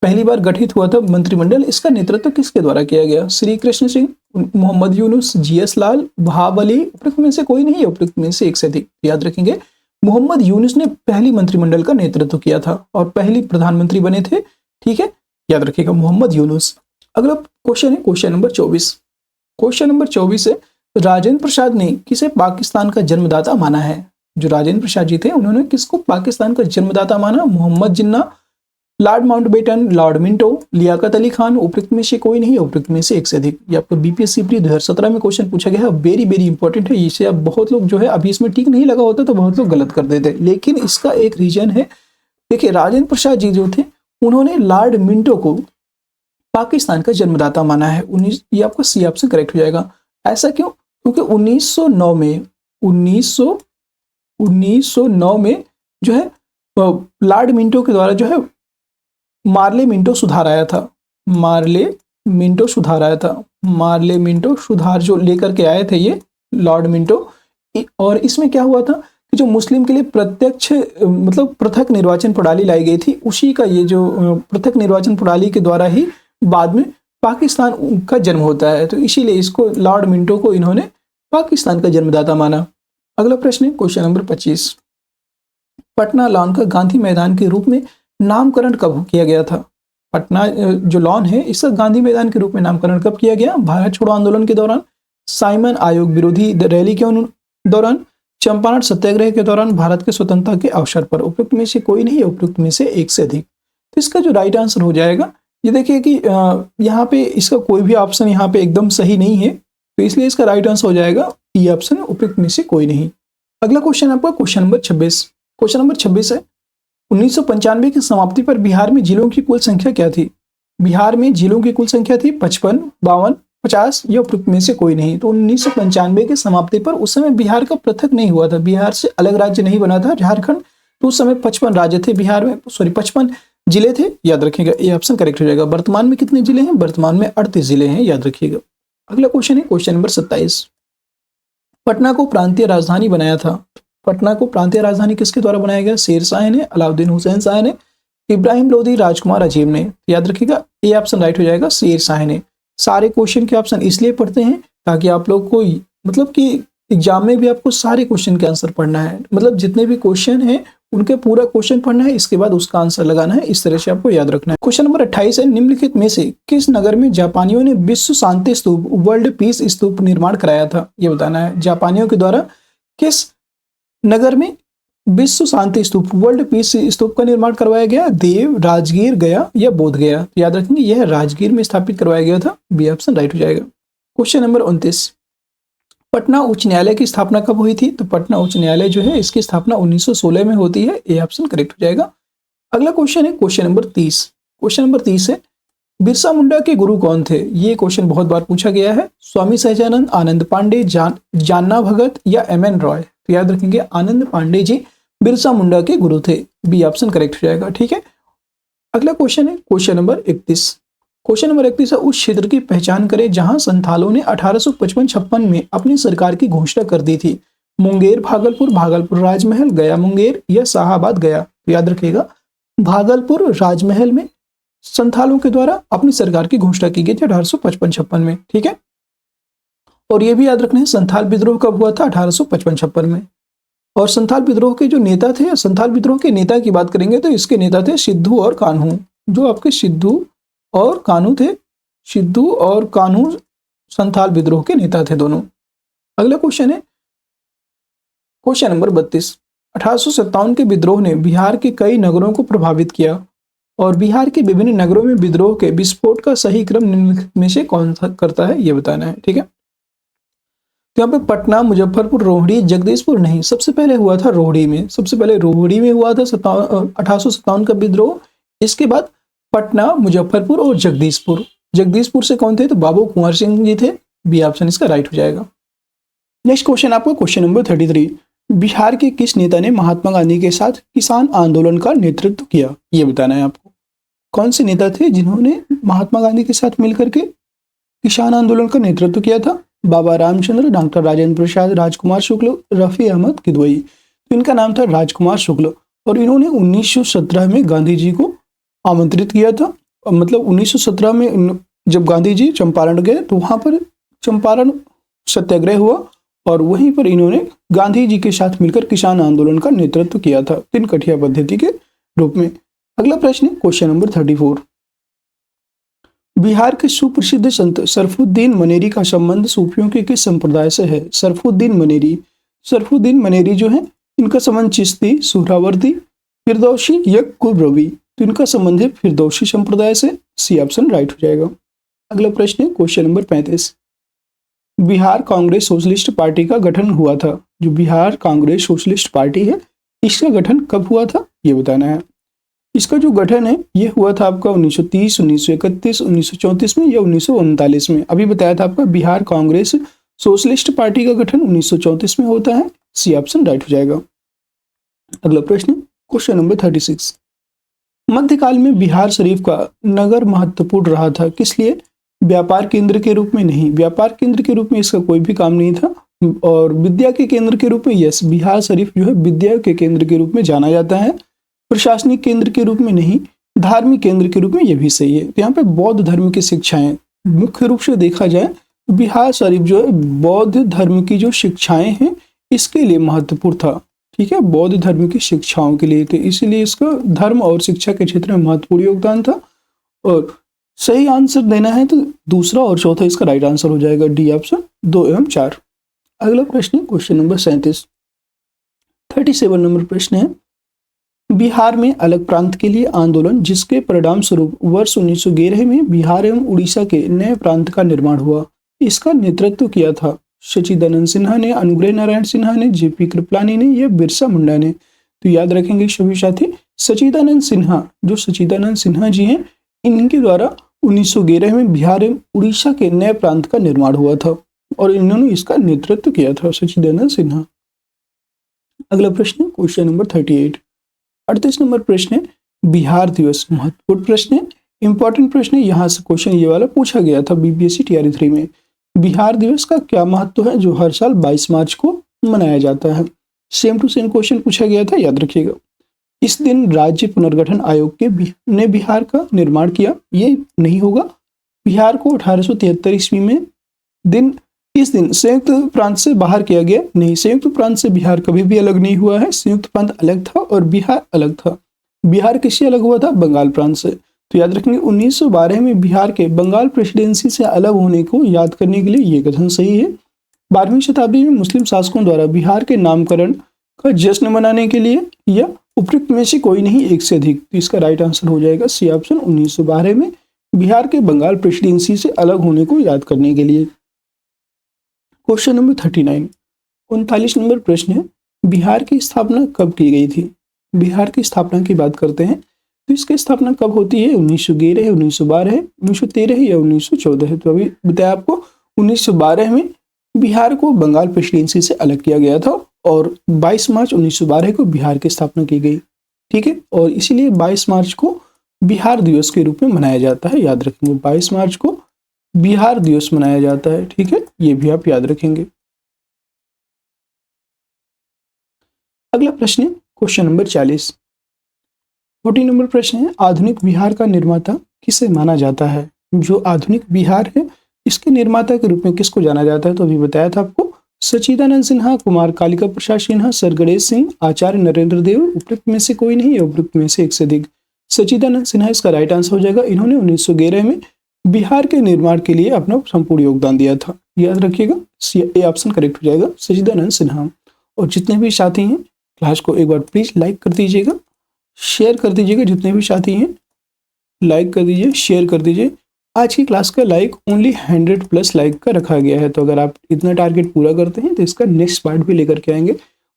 पहली बार गठित हुआ था मंत्रिमंडल, इसका नेतृत्व किसके द्वारा किया गया? श्री कृष्ण सिंह, मोहम्मद यूनुस, जीएस लाल, वहाब अली, उपरोक्त में से कोई नहीं है, उपरोक्त में से एक से अधिक। याद रखेंगे मोहम्मद यूनुस ने पहली मंत्रिमंडल का नेतृत्व किया था और पहली प्रधानमंत्री बने थे। ठीक है, याद रखिएगा मोहम्मद यूनुस। अगला क्वेश्चन है क्वेश्चन नंबर 24। क्वेश्चन नंबर 24 है राजेंद्र प्रसाद ने किसे पाकिस्तान का जन्मदाता माना है? जो राजेंद्र प्रसाद जी थे उन्होंने किसको पाकिस्तान का जन्मदाता माना? Mohammad Jinnah, lord Mountbatten, lord Minto, Liaquat Ali Khan, उपरोक्त में से कोई नहीं है, उपरोक्त में से एक से अधिक। ये आपको बीपीएससी प्री 2017 में क्वेश्चन पूछा गया है, वेरी वेरी इंपॉर्टेंट है। इसे अब बहुत लोग जो है अभी इसमें ठीक नहीं लगा होता तो बहुत लोग गलत कर देते, लेकिन इसका एक रीजन है। देखिए राजेंद्र प्रसाद जी जो थे उन्होंने लॉर्ड मिंटो को पाकिस्तान का जन्मदाता माना है? 19, ये आपका सी ऑप्शन करेक्ट हो जाएगा। ऐसा क्यों? क्योंकि 1909 में जो है लॉर्ड मिंटो के द्वारा जो है मार्ले मिंटो सुधार आया था। मार्ले मिंटो सुधार जो लेकर के आए थे ये लॉर्ड मिंटो। और इसमें क्या हुआ था कि जो मुस्लिम के लिए प्रत्यक्ष मतलब पृथक निर्वाचन प्रणाली लाई गई थी, उसी का ये जो पृथक निर्वाचन प्रणाली के द्वारा ही बाद में पाकिस्तान का जन्म होता है। तो इसीलिए इसको लॉर्ड मिंटो को इन्होंने पाकिस्तान का जन्मदाता माना। अगला प्रश्न है क्वेश्चन नंबर 25। पटना लॉन का गांधी मैदान के रूप में नामकरण कब किया गया था? पटना जो लॉन है इसका गांधी मैदान के रूप में नामकरण कब किया गया? भारत छोड़ो आंदोलन के दौरान, साइमन आयोग विरोधी रैली के दौरान, चंपारण सत्याग्रह के दौरान, भारत के स्वतंत्रता के अवसर पर। उपयुक्त में से कोई नहीं, उपयुक्त में से एक से अधिक। तो इसका जो राइट आंसर हो जाएगा, ये देखिए कि यहाँ पे इसका कोई भी ऑप्शन यहाँ पे एकदम सही नहीं है, तो इसलिए इसका राइट आंसर हो जाएगा ई ऑप्शन, उपयुक्त में से कोई नहीं। अगला क्वेश्चन आपका क्वेश्चन नंबर 26। क्वेश्चन नंबर 26 है 1995 की समाप्ति पर बिहार में जिलों की कुल संख्या क्या थी? बिहार में जिलों की कुल संख्या थी 55, 52, 50 या उपयुक्त में से कोई नहीं। तो 1995 की समाप्ति पर उस समय बिहार का पृथक नहीं हुआ था, बिहार से अलग राज्य नहीं बना था झारखंड। तो उस समय 55 राज्य थे बिहार में, 55 जिले थे, याद रखिएगा, ये ऑप्शन करेक्ट हो जाएगा। वर्तमान में कितने जिले हैं? वर्तमान में 38 जिले हैं, याद रखिएगा। अगला क्वेश्चन है क्वेश्चन नंबर 27। पटना को प्रांतीय राजधानी बनाया था। पटना को प्रांतीय राजधानी किसके द्वारा बनाया गया? शेर शाह ने, अलाउद्दीन हुसैन शाह ने, इब्राहिम लोदी, राजकुमार अजीब ने। याद रखिएगा, ये ऑप्शन राइट हो जाएगा, शेर शाह ने। सारे क्वेश्चन के ऑप्शन इसलिए पढ़ते हैं ताकि आप लोग को मतलब कि एग्जाम में भी आपको सारे क्वेश्चन के आंसर पढ़ना है, मतलब जितने भी क्वेश्चन हैं उनके पूरा क्वेश्चन पढ़ना है, इसके बाद उसका आंसर लगाना है। इस तरह से आपको याद रखना है। क्वेश्चन नंबर 28 है निम्नलिखित में से किस नगर में जापानियों ने विश्व शांति स्तूप, वर्ल्ड पीस स्तूप निर्माण कराया था? ये बताना है। जापानियों के द्वारा किस नगर में विश्व शांति स्तूप, वर्ल्ड पीस स्तूप का निर्माण करवाया गया? देव, राजगीर, गया या बोध गया? तो याद रखेंगे यह राजगीर में स्थापित करवाया गया था, बी ऑप्शन राइट हो जाएगा। Question number 29। पटना उच्च न्यायालय की स्थापना कब हुई थी? तो पटना उच्च न्यायालय जो है इसकी स्थापना 1916 में होती है, ए ऑप्शन करेक्ट हो जाएगा। अगला क्वेश्चन है क्वेश्चन नंबर 30। क्वेश्चन नंबर 30 है बिरसा मुंडा के गुरु कौन थे? ये क्वेश्चन बहुत बार पूछा गया है। स्वामी सहजानंद, आनंद पांडे, जान्ना भगत या एम.एन. रॉय? तो याद रखेंगे आनंद पांडे जी बिरसा मुंडा के गुरु थे, बी ऑप्शन करेक्ट हो जाएगा। ठीक है, अगला क्वेश्चन है क्वेश्चन नंबर 31। क्वेश्चन नंबर 31 है उस क्षेत्र की पहचान करें जहां संथालों ने 1855-56 में अपनी सरकार की घोषणा कर दी थी। मुंगेर भागलपुर, भागलपुर राजमहल, गया मुंगेर या शाहाबाद गया? तो याद रखिएगा भागलपुर राजमहल में संथालों के द्वारा अपनी सरकार की घोषणा की गई थी 1855-56 में। ठीक है, और ये भी याद रखना है संथाल विद्रोह कब हुआ था? 1855-56 में। और संथाल विद्रोह के जो नेता थे, संथाल विद्रोह के नेता की बात करेंगे तो इसके नेता थे सिद्धू और कान्हू। जो आपके सिद्धू और कान्हू थे, सिद्धू और कान्हू संथाल विद्रोह के नेता थे दोनों। अगला क्वेश्चन है क्वेश्चन नंबर 32। 1857 के विद्रोह ने बिहार के कई नगरों को प्रभावित किया और बिहार के विभिन्न नगरों में विद्रोह के विस्फोट का सही क्रम निम्नलिखित में से कौन सा करता है? ये बताना है। ठीक है, तो यहाँ पे पटना, मुजफ्फरपुर, रोहिणी, जगदीशपुर नहीं, सबसे पहले हुआ था रोहिणी में। सबसे पहले रोहिणी में हुआ था 1857 का विद्रोह। इसके बाद पटना, मुजफ्फरपुर और जगदीशपुर। जगदीशपुर से कौन थे? तो बाबू कुंवर सिंह जी थे, बी ऑप्शन इसका राइट हो जाएगा। नेक्स्ट क्वेश्चन आपको क्वेश्चन नंबर 33। बिहार के किस नेता ने महात्मा गांधी के साथ किसान आंदोलन का नेतृत्व किया? ये बताना है आपको। कौन से नेता थे जिन्होंने महात्मा गांधी के साथ मिलकर के किसान आंदोलन का नेतृत्व किया था? बाबा रामचंद्र, डॉक्टर राजेंद्र प्रसाद, राजकुमार शुक्ल, रफी अहमद किदवई। तो इनका नाम था राजकुमार शुक्ल और इन्होंने 1917 में गांधी जी को आमंत्रित किया था। मतलब 1917 में जब गांधी जी चंपारण गए तो वहां पर चंपारण सत्याग्रह हुआ और वहीं पर इन्होंने गांधी जी के साथ मिलकर किसान आंदोलन का नेतृत्व किया था, तीन कठिया पद्धति के रूप में। अगला प्रश्न है क्वेश्चन नंबर 34। बिहार के सुप्रसिद्ध संत सरफुद्दीन मनेरी का संबंध सूफियों के किस संप्रदाय से है? सरफुद्दीन मनेरी जो है इनका संबंध चिश्ती, सुहरावर्दी, फिरदौसी या कुबरवी। तो इनका संबंध है फिरदौसी संप्रदाय से, सी ऑप्शन राइट हो जाएगा। अगला प्रश्न है question number 35। Bihar Congress socialist party का गठन हुआ था। जो बिहार कांग्रेस सोशलिस्ट पार्टी है इसका गठन कब हुआ था? ये बताना है। इसका जो गठन है ये हुआ था आपका 1930, 1931, 1934 में या 1939 में। अभी बताया था आपका बिहार कांग्रेस सोशलिस्ट पार्टी का गठन 1934 में होता है। सी ऑप्शन राइट हो जाएगा। अगला प्रश्न, क्वेश्चन नंबर 36। मध्यकाल में बिहार शरीफ का नगर महत्वपूर्ण रहा था, किस लिए? व्यापार केंद्र के रूप में नहीं, व्यापार केंद्र के रूप में इसका कोई भी काम नहीं था। और विद्या के केंद्र के रूप में, यस, बिहार शरीफ जो है विद्या के केंद्र के रूप में जाना जाता है। प्रशासनिक केंद्र के रूप में नहीं, धार्मिक केंद्र के रूप में, यह भी सही है। तो यहाँ पे बौद्ध धर्म की शिक्षाएं, मुख्य रूप से देखा जाए तो बिहार शरीफ जो है बौद्ध धर्म की जो शिक्षाएं हैं इसके लिए महत्वपूर्ण था। ठीक है, बौद्ध धर्म की शिक्षाओं के लिए, तो इसीलिए इसका धर्म और शिक्षा के क्षेत्र में महत्वपूर्ण योगदान था। और सही आंसर देना है तो दूसरा और चौथा इसका राइट आंसर हो जाएगा, डी ऑप्शन 2 एवं 4। अगला प्रश्न, क्वेश्चन नंबर 37, 37 नंबर प्रश्न है, बिहार में अलग प्रांत के लिए आंदोलन जिसके परिणाम स्वरूप वर्ष 1911 में बिहार एवं उड़ीसा के नए प्रांत का निर्माण हुआ, इसका नेतृत्व किया था सच्चिदानंद सिन्हा ने, अनुग्रह नारायण सिन्हा ने, जेपी कृपलानी ने या बिरसा मुंडा ने? तो याद रखेंगे सभी साथी, सच्चिदानंद सिन्हा, जो सच्चिदानंद सिन्हा जी हैं, इनके द्वारा 1911 में बिहार एवं उड़ीसा के नए प्रांत का निर्माण हुआ था और इन्होंने इसका नेतृत्व किया था, सच्चिदानंद सिन्हा। अगला प्रश्न, क्वेश्चन नंबर 38, 38 नंबर प्रश्न है, बिहार दिवस, महत्वपूर्ण प्रश्न है, इंपॉर्टेंट प्रश्न है। यहाँ से क्वेश्चन ये वाला पूछा गया था बीपीएससी टीआरई 3 में। बिहार दिवस का क्या महत्व है जो हर साल 22 मार्च को मनाया जाता है? सेम टू सेम क्वेश्चन पूछा गया था, याद रखिएगा। इस दिन राज्य पुनर्गठन आयोग के ने बिहार का निर्माण किया, ये नहीं होगा। बिहार को 1873 ईस्वी में इस दिन संयुक्त प्रांत से बाहर किया गया, नहीं, संयुक्त प्रांत से बिहार कभी भी अलग नहीं हुआ है। संयुक्त प्रांत अलग था और बिहार अलग था। बिहार किससे अलग हुआ था? बंगाल प्रांत से। तो याद रखेंगे 1912 में बिहार के बंगाल प्रेसिडेंसी से अलग होने को याद करने के लिए ये कथन सही है। 12वीं शताब्दी में मुस्लिम शासकों द्वारा बिहार के नामकरण का जश्न मनाने के लिए या उपयुक्त में से कोई नहीं, एक से अधिक। तो इसका राइट आंसर हो जाएगा सी ऑप्शन, 1912 में बिहार के बंगाल प्रेसिडेंसी से अलग होने को याद करने के लिए। क्वेश्चन नंबर 39, 39 नंबर प्रश्न है, बिहार की स्थापना कब की गई थी? बिहार की स्थापना की बात करते हैं तो इसकी स्थापना कब होती है? 1911 है, 1912 है, 1913 है या 1914 है? तो अभी बताया आपको 1912 में बिहार को बंगाल प्रेसिडेंसी से अलग किया गया था और 22 मार्च 1912 को बिहार की स्थापना की गई। ठीक है, और इसीलिए 22 मार्च को बिहार दिवस के रूप में मनाया जाता है, याद रखेंगे। 22 मार्च को बिहार दिवस मनाया जाता है। ठीक है, ये भी आप याद रखेंगे। अगला प्रश्न है क्वेश्चन नंबर 40, 40 नंबर प्रश्न है, आधुनिक बिहार का निर्माता किसे माना जाता है? जो आधुनिक बिहार है इसके निर्माता के रूप में किसको जाना जाता है? तो अभी बताया था आपको, सच्चिदानंद सिन्हा, कुमार कालिका प्रसाद सिन्हा, सर गणेश सिंह, आचार्य नरेंद्र देव, उपयुक्त में से कोई नहीं या उपयुक्त में से एक से अधिक। सच्चिदानंद सिन्हा इसका राइट आंसर हो जाएगा। इन्होंने 1911 में बिहार के निर्माण के लिए अपना संपूर्ण योगदान दिया था, याद रखिएगा। ए ऑप्शन करेक्ट हो जाएगा, सच्चिदानंद सिन्हा। और जितने भी साथी हैं क्लास को एक बार प्लीज लाइक कर दीजिएगा, शेयर कर दीजिएगा। जितने भी साथी हैं लाइक कर दीजिए, शेयर कर दीजिए। आज की क्लास का लाइक ओनली 100+ लाइक का रखा गया है, तो अगर आप इतना टारगेट पूरा करते हैं तो इसका नेक्स्ट पार्ट भी लेकर के आएंगे।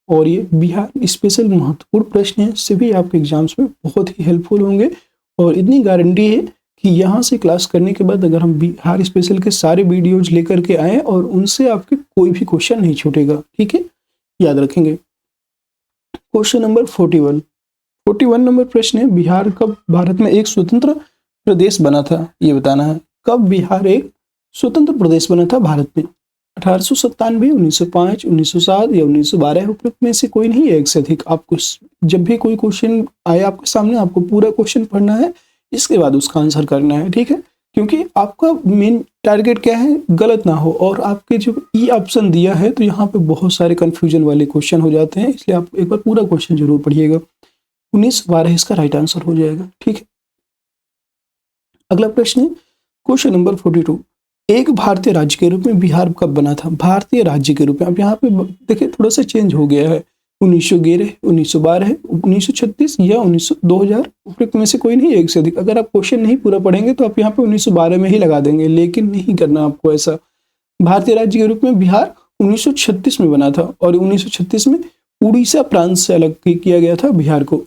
और ये बिहार स्पेशल महत्वपूर्ण प्रश्न है, सभी आपके एग्जाम्स में बहुत ही हेल्पफुल होंगे। और इतनी गारंटी है कि यहाँ से क्लास करने के बाद अगर हम बिहार स्पेशल के सारे वीडियोज लेकर के आए और उनसे आपके कोई भी क्वेश्चन नहीं छूटेगा। ठीक है, याद रखेंगे। क्वेश्चन नंबर 41, 41 नंबर प्रश्न है, बिहार कब भारत में एक स्वतंत्र प्रदेश बना था? ये बताना है, कब बिहार एक स्वतंत्र प्रदेश बना था भारत में? 1897, 1905, 1907 या 1912? उपयुक्त में से कोई नहीं है, एक से अधिक। आपको जब भी कोई क्वेश्चन आए आपके सामने, आपको पूरा क्वेश्चन पढ़ना है, इसके बाद उसका आंसर करना है। ठीक है, क्योंकि आपका मेन टारगेट क्या है, गलत ना हो। और आपके जो ई ऑप्शन दिया है तो यहाँ पे बहुत सारे कंफ्यूजन वाले क्वेश्चन हो जाते हैं, इसलिए आप एक बार पूरा क्वेश्चन जरूर पढ़िएगा। 1912 इसका राइट आंसर हो जाएगा। ठीक है, अगला प्रश्न है क्वेश्चन नंबर 42, एक भारतीय राज्य के रूप में बिहार कब बना था? भारतीय राज्य के रूप में। अब यहाँ पे देखिए थोड़ा सा चेंज हो गया है, 1911, 1912, 1936 या 2000? उपयुक्त में से कोई नहीं, एक से अधिक। अगर आप क्वेश्चन नहीं पूरा पढ़ेंगे तो आप यहाँ पे 1912 में ही लगा देंगे, लेकिन नहीं करना आपको ऐसा। भारतीय राज्य के रूप में बिहार 1936 में बना था और 1936 में उड़ीसा प्रांत से अलग किया गया था बिहार को।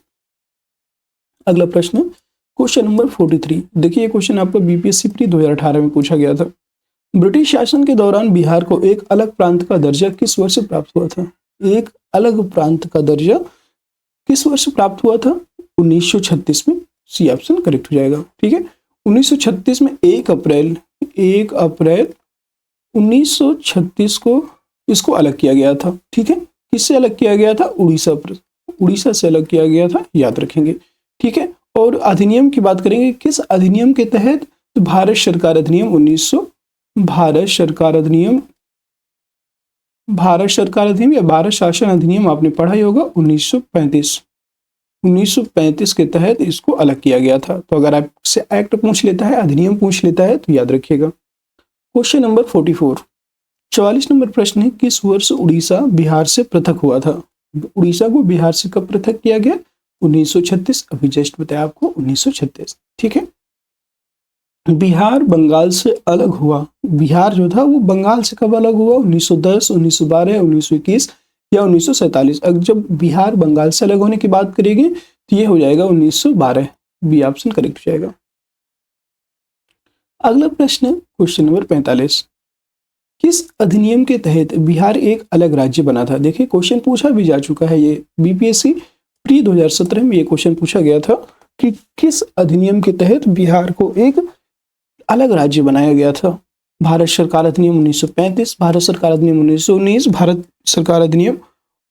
अगला प्रश्न क्वेश्चन नंबर 43। देखिए ये क्वेश्चन आपका बीपीएससी प्री 2018 में पूछा गया था। ब्रिटिश शासन के दौरान बिहार को एक अलग प्रांत का दर्जा किस वर्ष प्राप्त हुआ था? एक अलग प्रांत का दर्जा किस वर्ष प्राप्त हुआ था? 1936 में। सी ऑप्शन करेक्ट हो जाएगा। ठीक है, 1936 में 1 अप्रैल 1936 को इसको अलग किया गया था। ठीक है, किससे अलग किया गया था? उड़ीसा से अलग किया गया था, याद रखेंगे। ठीक है, और अधिनियम की बात करेंगे, किस अधिनियम के तहत? तो भारत सरकार अधिनियम भारत या भारत शासन अधिनियम आपने पढ़ा ही होगा 1935 के तहत इसको अलग किया गया था। तो अगर आपसे एक्ट पूछ लेता है, अधिनियम पूछ लेता है तो याद रखिएगा। क्वेश्चन नंबर 44 नंबर प्रश्न है, किस वर्ष उड़ीसा बिहार से पृथक हुआ था? उड़ीसा को बिहार से कब पृथक किया गया? 1936। अभी जस्ट बताया आपको 1936। ठीक है, बिहार बंगाल से अलग हुआ। बिहार जो था वो बंगाल से कब अलग हुआ? 1910, 1912, 1921 या 1947। अब जब बिहार बंगाल से अलग होने की बात करेंगे तो ये हो जाएगा 1912। बी ऑप्शन करेक्ट हो जाएगा। अगला प्रश्न क्वेश्चन नंबर 45। किस अधिनियम के तहत बिहार एक अलग राज्य बना था? देखिए क्वेश्चन पूछा भी जा चुका है, ये बीपीएससी प्री 2017 में ये क्वेश्चन पूछा गया था कि किस अधिनियम के तहत बिहार को एक अलग राज्य बनाया गया था? भारत सरकार अधिनियम 1935, भारत सरकार अधिनियम 1919, भारत सरकार अधिनियम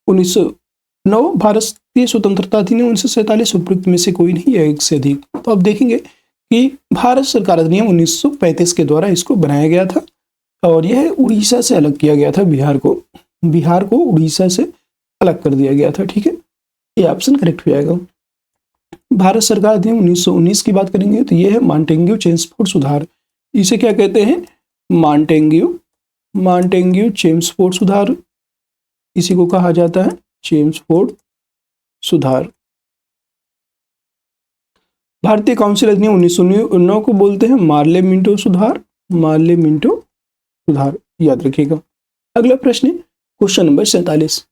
1909, भारतीय स्वतंत्रता अधिनियम 1947। उपयुक्त में से कोई नहीं है, एक से अधिक। तो अब देखेंगे कि भारत सरकार अधिनियम 1935 के द्वारा इसको बनाया गया था और यह उड़ीसा से अलग किया गया था। बिहार को उड़ीसा से अलग कर दिया गया था। ठीक है, ये ऑप्शन करेक्ट हो जाएगा। भारत सरकार अधिनियम 1919 की बात करेंगे तो यह है मॉन्टेग्यू चेम्सफोर्ड सुधार। इसे क्या कहते हैं? मॉन्टेग्यू चेम्सफोर्ड सुधार, इसी को कहा जाता है चेम्सफोर्ड सुधार। भारतीय काउंसिल अधिनियम 1909 को बोलते हैं मार्ले मिंटो सुधार। याद रखिएगा। अगला प्रश्न क्वेश्चन नंबर 47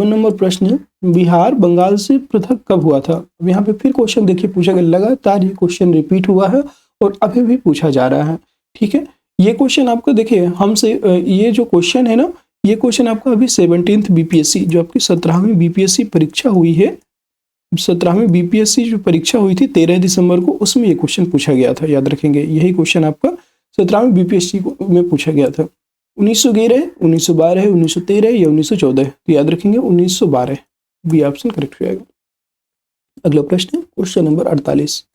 नंबर प्रश्न, बिहार बंगाल से पृथक कब हुआ था? अब यहाँ पे फिर क्वेश्चन देखिए पूछा गया, लगातार ये क्वेश्चन रिपीट हुआ है और अभी भी पूछा जा रहा है। ठीक है, ये क्वेश्चन आपका देखिए हमसे ये जो क्वेश्चन है ना, ये क्वेश्चन आपका अभी 17th बीपीएससी जो आपकी 17वीं बीपीएससी परीक्षा हुई है, 17वीं बीपीएससी जो परीक्षा हुई थी 13 दिसंबर को, उसमें ये क्वेश्चन पूछा गया था। याद रखेंगे, यही क्वेश्चन आपका 17वीं बीपीएससी में पूछा गया था। 1911, 1912, 1913 या 1914? तो याद रखेंगे 1912। बी ऑप्शन करेक्ट हो जाएगा। अगला प्रश्न क्वेश्चन नंबर 48।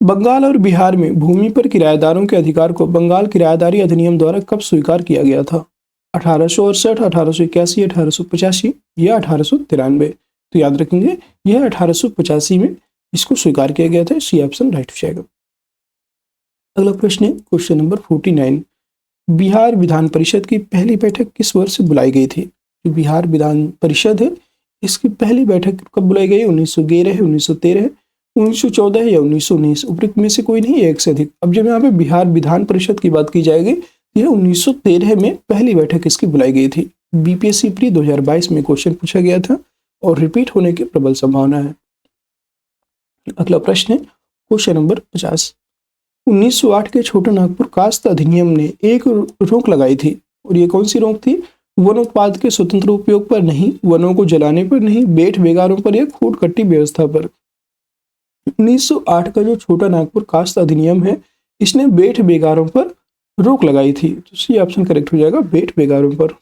बंगाल और बिहार में भूमि पर किराएदारों के अधिकार को बंगाल किराएदारी अधिनियम द्वारा कब स्वीकार किया गया था? 1868, 1881, 1885 या 1893? तो याद रखेंगे यह 1885 में इसको स्वीकार किया गया था। सी ऑप्शन राइट हो जाएगा। अगला प्रश्न है क्वेश्चन नंबर 49। बिहार विधान परिषद की पहली बैठक किस वर्ष बुलाई गई थी? जो बिहार विधान परिषद है इसकी पहली बैठक कब बुलाई गई? 1911, 1913, 1914 या 1919? उपयुक्त में से कोई नहीं है, एक से अधिक। अब जब यहाँ पे बिहार विधान परिषद की बात की जाएगी, यह 1913 में पहली बैठक इसकी बुलाई गई थी। बीपीएससी प्री 2022 में क्वेश्चन पूछा गया था और रिपीट होने की प्रबल संभावना है। अगला प्रश्न है क्वेश्चन नंबर 50। 1908 के छोटा नागपुर कास्त अधिनियम ने एक रोक लगाई थी, और ये कौन सी रोक थी? वन उत्पाद के स्वतंत्र उपयोग पर नहीं, वनों को जलाने पर नहीं, बेट बेगारों पर या खूट कट्टी व्यवस्था पर। 1908 का जो छोटा नागपुर कास्त अधिनियम है, इसने बेट बेगारों पर रोक लगाई थी। तो सी ऑप्शन करेक्ट हो जाएगा, बेट बेगारों पर।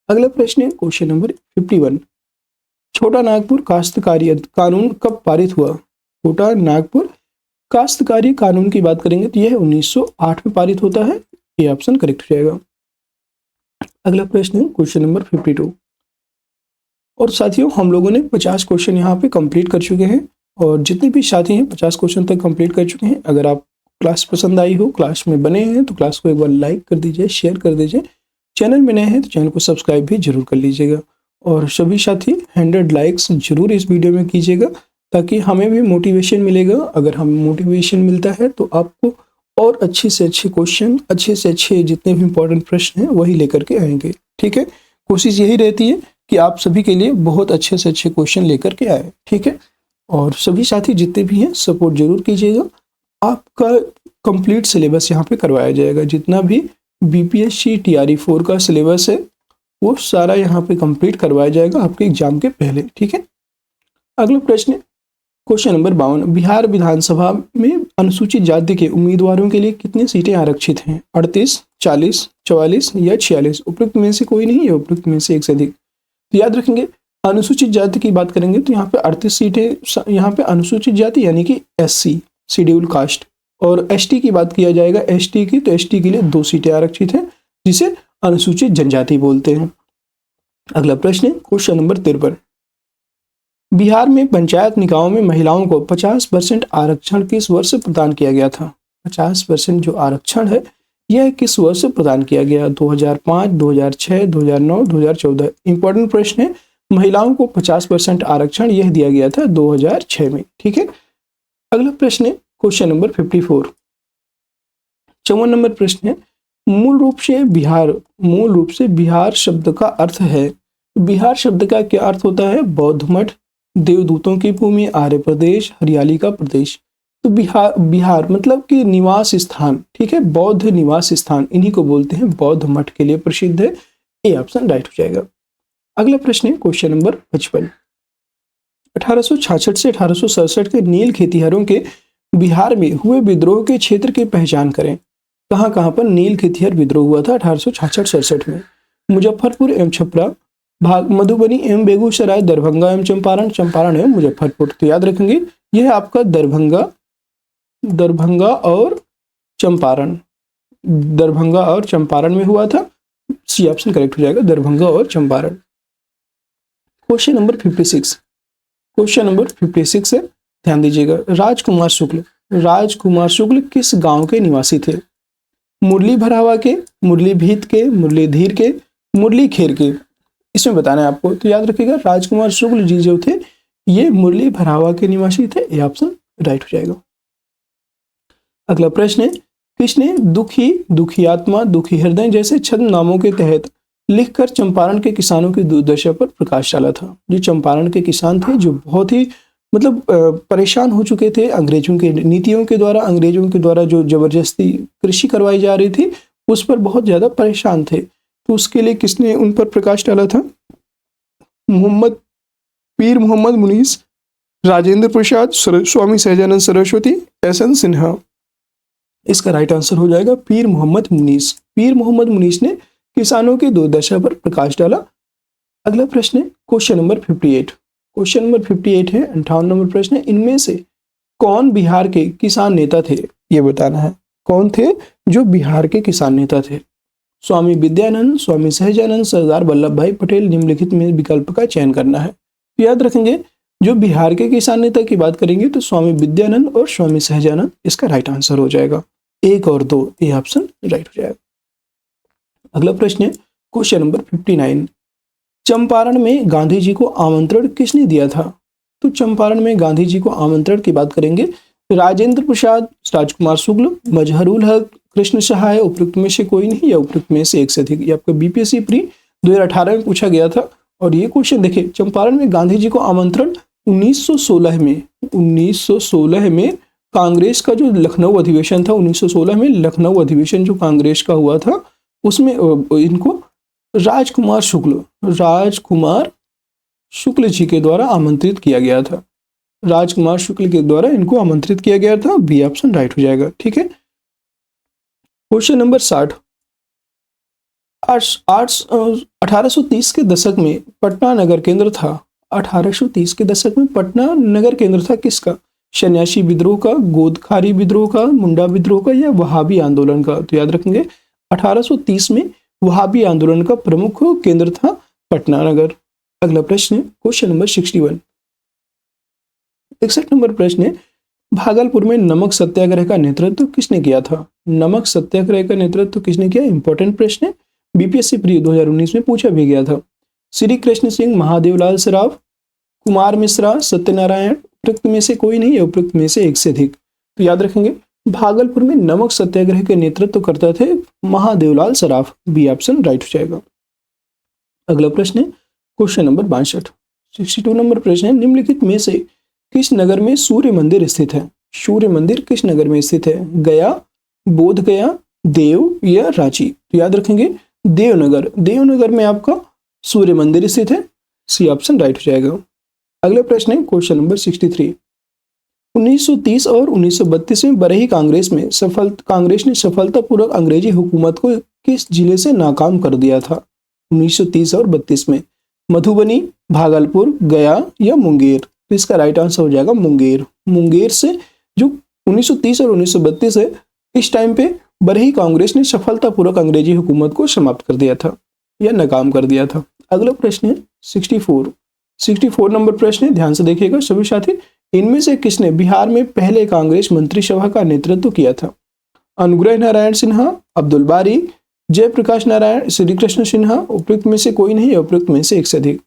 अगला प्रश्न है क्वेश्चन नंबर 51। छोटा नागपुर काश्तकारी कानून कब पारित हुआ? छोटा नागपुर काश्तकारी कानून की बात करेंगे तो यह 1908 में पारित होता है। ये ऑप्शन करेक्ट हो जाएगा। अगला प्रश्न है क्वेश्चन नंबर 52। और साथियों हम लोगों ने 50 क्वेश्चन यहाँ पे कंप्लीट कर चुके हैं, और जितने भी साथी हैं 50 क्वेश्चन तक कंप्लीट कर चुके हैं। अगर आप क्लास पसंद आई हो, क्लास में बने हैं, तो क्लास को एक बार लाइक कर दीजिए, शेयर कर दीजिए। चैनल में नए हैं तो चैनल को सब्सक्राइब भी जरूर कर लीजिएगा, और सभी साथी 100 लाइक्स जरूर इस वीडियो में कीजिएगा, ताकि हमें भी मोटिवेशन मिलेगा। अगर हमें मोटिवेशन मिलता है तो आपको और अच्छे से अच्छे क्वेश्चन, अच्छे से अच्छे जितने भी इंपॉर्टेंट प्रश्न हैं वही लेकर के आएंगे। ठीक है, कोशिश यही रहती है कि आप सभी के लिए बहुत अच्छे से अच्छे क्वेश्चन लेकर के आए। ठीक है, और सभी साथी जितने भी हैं सपोर्ट जरूर कीजिएगा। आपका कंप्लीट सिलेबस यहाँ पे करवाया जाएगा, जितना भी बीपीएससी टीआरई 4 का सिलेबस है वो सारा यहाँ पे कंप्लीट करवाया जाएगा आपके एग्जाम के पहले। ठीक है, अगला प्रश्न है क्वेश्चन नंबर 52, बिहार विधानसभा में अनुसूचित जाति के उम्मीदवारों के लिए कितनी सीटें आरक्षित हैं? 38, 40, 44 या 46? उपरोक्त में से कोई नहीं है, उपरोक्त में से एक से अधिक। तो याद रखेंगे अनुसूचित जाति की बात करेंगे तो यहाँ पे 38 सीटें यहाँ पे अनुसूचित जाति यानी कि एससी शेड्यूल कास्ट, और एसटी की बात किया जाएगा एसटी की, तो एसटी के लिए 2 सीटें आरक्षित हैं जिसे अनुसूचित जनजाति बोलते हैं। अगला प्रश्न है क्वेश्चन नंबर 53, बिहार में पंचायत निकायों में महिलाओं को 50% आरक्षण किस वर्ष प्रदान किया गया था? 50% जो आरक्षण है यह किस वर्ष प्रदान किया गया? 2005, 2006, 2009, 2014? इंपॉर्टेंट प्रश्न है, महिलाओं को 50% आरक्षण यह दिया गया था 2006 में। ठीक है, अगला प्रश्न है क्वेश्चन नंबर 54, 54 नंबर प्रश्न है, मूल रूप से बिहार शब्द का अर्थ है, बिहार शब्द का क्या अर्थ होता है? बौद्ध मठ, देवदूतों की भूमि, आर्य प्रदेश, हरियाली का प्रदेश। तो बिहार मतलब कि निवास स्थान, ठीक है, बौद्ध निवास स्थान, इन्हीं को बोलते हैं, बौद्ध मठ के लिए प्रसिद्ध है। ए ऑप्शन राइट हो जाएगा। अगला प्रश्न है क्वेश्चन नंबर 55, 1866 से 1867 के नील खेतिहरों के बिहार में हुए विद्रोह के क्षेत्र की पहचान करें। कहाँ पर नील खेतिहर विद्रोह हुआ था? 1866-67 में मुजफ्फरपुर एवं छपरा, मधुबनी एवं बेगूसराय, दरभंगा एवं चंपारण एवं मुजफ्फरपुर। तो याद रखेंगे यह आपका दरभंगा और चंपारण में हुआ था। सी ऑप्शन करेक्ट हो जाएगा, दरभंगा और Champaran. Question number 56, question number 56 है, ध्यान दीजिएगा। राजकुमार शुक्ल किस गांव के निवासी थे? मुरली भरावा के, मुरली भीत के, मुरली धीर के, मुरली खेर के? इसमें बताना है आपको। तो याद रखिएगा राजकुमार शुक्ल जी जो थे ये मुरली भरावा के निवासी थे। ये ऑप्शन राइट हो जाएगा। अगला प्रश्न है, किसने दुखी आत्मा, दुखी हृदय जैसे छद्म नामों के तहत लिखकर चंपारण के किसानों की दुर्दशा पर प्रकाश डाला था? जो चंपारण के किसान थे जो बहुत ही मतलब परेशान हो चुके थे अंग्रेजों के नीतियों के द्वारा, अंग्रेजों के द्वारा जो जबरदस्ती कृषि करवाई जा रही थी उस पर बहुत ज्यादा परेशान थे। तो उसके लिए किसने उन पर प्रकाश डाला था? पीर मोहम्मद मुनीस, राजेंद्र प्रसाद, स्वामी सहजानंद सरस्वती, एसएन सिन्हा? इसका राइट आंसर हो जाएगा पीर मोहम्मद मुनीस। पीर मोहम्मद मुनीस ने किसानों की दुर्दशा पर प्रकाश डाला। अगला प्रश्न है क्वेश्चन नंबर 58, क्वेश्चन नंबर 58 है, 58 नंबर प्रश्न है, इनमें से कौन बिहार के किसान नेता थे? ये बताना है कौन थे जो बिहार के किसान नेता थे? स्वामी विद्यानंद, स्वामी सहजानंद, सरदार वल्लभ भाई पटेल? निम्नलिखित में विकल्प का चयन करना है। तो याद रखेंगे जो बिहार के किसान नेता की बात करेंगे तो स्वामी विद्यानंद और स्वामी सहजानंद इसका राइट आंसर हो जाएगा। 1 और 2 ये ऑप्शन राइट हो जाएगा। अगला प्रश्न है क्वेश्चन नंबर 59, चंपारण में गांधी जी को आमंत्रण किसने दिया था? तो चंपारण में गांधी जी को आमंत्रण की बात करेंगे राजेंद्र प्रसाद, राजकुमार शुक्ल, मजहरुल हक, कृष्ण सहाय? उपयुक्त में से कोई नहीं या उपयुक्त में से एक से अधिक? ये आपका बीपीएससी प्री 2018 में पूछा गया था। और ये क्वेश्चन देखिए, चंपारण में गांधी जी को आमंत्रण 1916 में कांग्रेस का जो लखनऊ अधिवेशन था, 1916 में लखनऊ अधिवेशन जो कांग्रेस का हुआ था उसमें इनको राजकुमार शुक्ल जी के द्वारा आमंत्रित किया गया था। राजकुमार शुक्ल के द्वारा इनको आमंत्रित किया गया था। बी ऑप्शन राइट हो जाएगा। ठीक है, क्वेश्चन नंबर 60, 1830 के दशक में पटना नगर केंद्र था। 1830 के दशक में पटना नगर केंद्र था किसका? सन्यासी विद्रोह का, गोदखारी विद्रोह का, मुंडा विद्रोह का या वहाबी आंदोलन का? तो याद रखेंगे 1830 में वहाबी आंदोलन का प्रमुख केंद्र था पटना नगर। अगला प्रश्न है क्वेश्चन नंबर 61, 61 नंबर प्रश्न है, भागलपुर में नमक सत्याग्रह का नेतृत्व किसने किया था? नमक सत्याग्रह का नेतृत्व किसने किया? इंपॉर्टेंट प्रश्न है, बीपीएससी प्री 2019 में पूछा भी गया था। श्री कृष्ण सिंह, महादेवलाल सराफ, कुमार मिश्रा, सत्यनारायण? उपयुक्त में से कोई नहीं है, उपयुक्त में से एक से अधिक। तो याद रखेंगे भागलपुर में नमक सत्याग्रह के नेतृत्व करते थे महादेवलाल सराफ। बी ऑप्शन राइट हो जाएगा। अगला प्रश्न है क्वेश्चन नंबर 62, 62 नंबर प्रश्न है, निम्नलिखित में से किस नगर में सूर्य मंदिर स्थित है? सूर्य मंदिर किस नगर में स्थित है? गया, बोध गया, देव या रांची? तो याद रखेंगे देवनगर। देवनगर में आपका सूर्य मंदिर स्थित है। सी ऑप्शन राइट हो जाएगा। अगला प्रश्न है क्वेश्चन नंबर 63। 1930 और 1932 में बरही कांग्रेस ने सफलतापूर्वक अंग्रेजी हुकूमत को किस जिले से नाकाम कर दिया था? 1930 और 32 में मधुबनी, भागलपुर, गया या मुंगेर? तो इसका राइट आंसर हो जाएगा मुंगेर। मुंगेर से जो 1930 और 1932 है, इस टाइम पे बरही कांग्रेस ने सफलतापूर्वक अंग्रेजी हुकूमत को समाप्त कर दिया था या नाकाम कर दिया था। अगला प्रश्न है 64 नंबर प्रश्न है, ध्यान से देखिएगा सभी साथी। इनमें से किसने बिहार में पहले कांग्रेस मंत्रिसभा का नेतृत्व किया था? अनुग्रह नारायण सिन्हा, अब्दुल बारी, जयप्रकाश नारायण, श्री कृष्ण सिन्हा? उपयुक्त में से कोई नहीं, उपयुक्त में से एक से अधिक।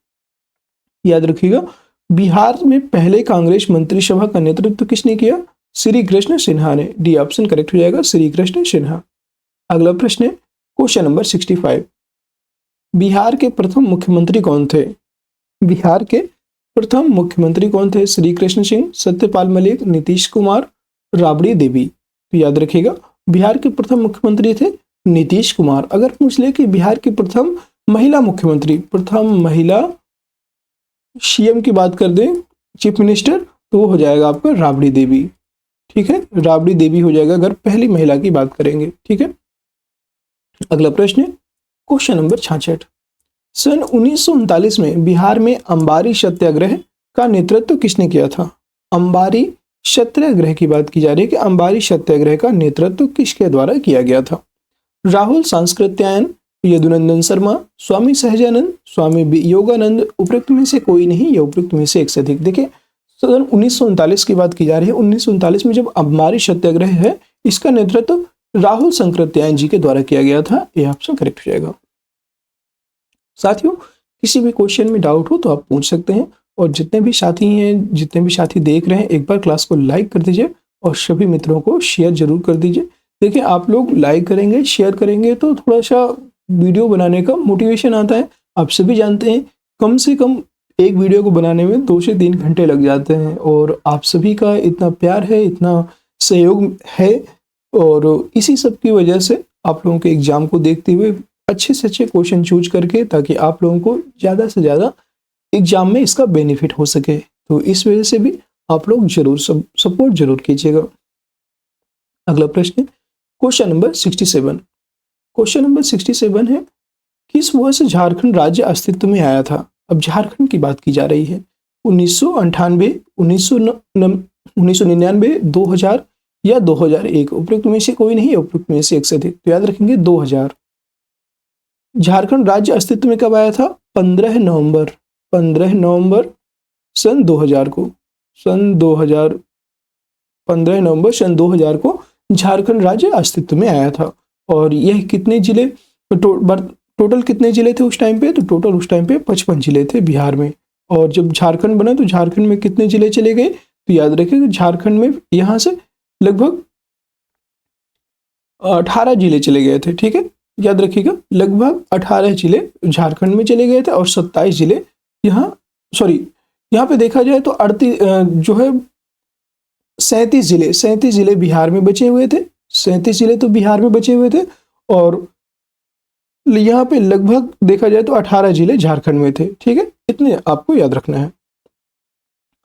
याद रखिएगा बिहार में पहले कांग्रेस मंत्रिसभा का नेतृत्व किसने किया? श्री कृष्ण सिन्हा ने। डी ऑप्शन करेक्ट हो जाएगा, श्री कृष्ण सिन्हा। अगला प्रश्न है क्वेश्चन नंबर 65। बिहार के प्रथम मुख्यमंत्री कौन थे? बिहार के प्रथम मुख्यमंत्री कौन थे? श्री कृष्ण सिंह, सत्यपाल मलिक, नीतीश कुमार, राबड़ी देवी? तो याद रखिएगा बिहार के प्रथम मुख्यमंत्री थे नीतीश कुमार। अगर पूछ ले कि बिहार की प्रथम महिला मुख्यमंत्री, प्रथम महिला सीएम की बात कर दें, चीफ मिनिस्टर, तो वो हो जाएगा आपका राबड़ी देवी। ठीक है, राबड़ी देवी हो जाएगा अगर पहली महिला की बात करेंगे। ठीक है, अगला प्रश्न है क्वेश्चन नंबर 66। सन 1939 में बिहार में अंबारी सत्याग्रह का नेतृत्व किसने किया था? अंबारी सत्याग्रह की बात की जा रही है कि अंबारी सत्याग्रह का नेतृत्व किसके द्वारा किया गया था? राहुल सांस्कृत्यायन, यदुनंदन शर्मा, स्वामी सहजानंद, स्वामी योगानंद? उपयुक्त में से कोई नहीं या उपयुक्त में से एक से अधिक। देखिए सन 1939 की बात की जा रही है। 1939 में जब अंबारी सत्याग्रह है, इसका नेतृत्व राहुल सांकृत्यायन जी के द्वारा किया गया था। यह ऑप्शन करेक्ट हो जाएगा। साथियों किसी भी क्वेश्चन में डाउट हो तो आप पूछ सकते हैं, और जितने भी साथी देख रहे हैं एक बार क्लास को लाइक कर दीजिए और सभी मित्रों को शेयर जरूर कर दीजिए। देखिए आप लोग लाइक करेंगे, शेयर करेंगे तो थोड़ा सा वीडियो बनाने का मोटिवेशन आता है। आप सभी जानते हैं कम से कम एक वीडियो को बनाने में 2 से 3 घंटे लग जाते हैं, और आप सभी का इतना प्यार है, इतना सहयोग है, और इसी सब की वजह से आप लोगों के एग्जाम को देखते हुए अच्छे से अच्छे क्वेश्चन चूज करके, ताकि आप लोगों को ज़्यादा से ज़्यादा एग्जाम में इसका बेनिफिट हो सके। तो इस वजह से भी आप लोग जरूर सपोर्ट जरूर कीजिएगा। अगला प्रश्न क्वेश्चन नंबर 67। क्वेश्चन नंबर 67 है किस वर्ष झारखंड राज्य अस्तित्व में आया था? अब झारखंड की बात की जा रही है। 1998, 1999, 2000 या 2001? उपयुक्त में से कोई नहीं, उपयुक्त में से एक से अधिक। तो याद रखेंगे 2000। झारखंड राज्य अस्तित्व में कब आया था? 15 नवंबर सन 2000 को। 15 नवंबर सन 2000 को झारखंड राज्य अस्तित्व में आया था। और यह कितने जिले, टोटल कितने जिले थे उस टाइम पे? तो टोटल उस टाइम पे 55 जिले थे बिहार में। और जब झारखंड बना तो झारखंड में कितने जिले चले गए? तो याद रखिए झारखंड में यहाँ से लगभग 18 जिले चले गए थे। ठीक है, याद रखिएगा लगभग 18 जिले झारखंड में चले गए थे, और 27 जिले यहाँ पे देखा जाए तो 37 जिले बिहार में बचे हुए थे। 37 जिले तो बिहार में बचे हुए थे, और यहाँ पे लगभग देखा जाए तो 18 जिले झारखंड में थे। ठीक है, इतने आपको याद रखना है।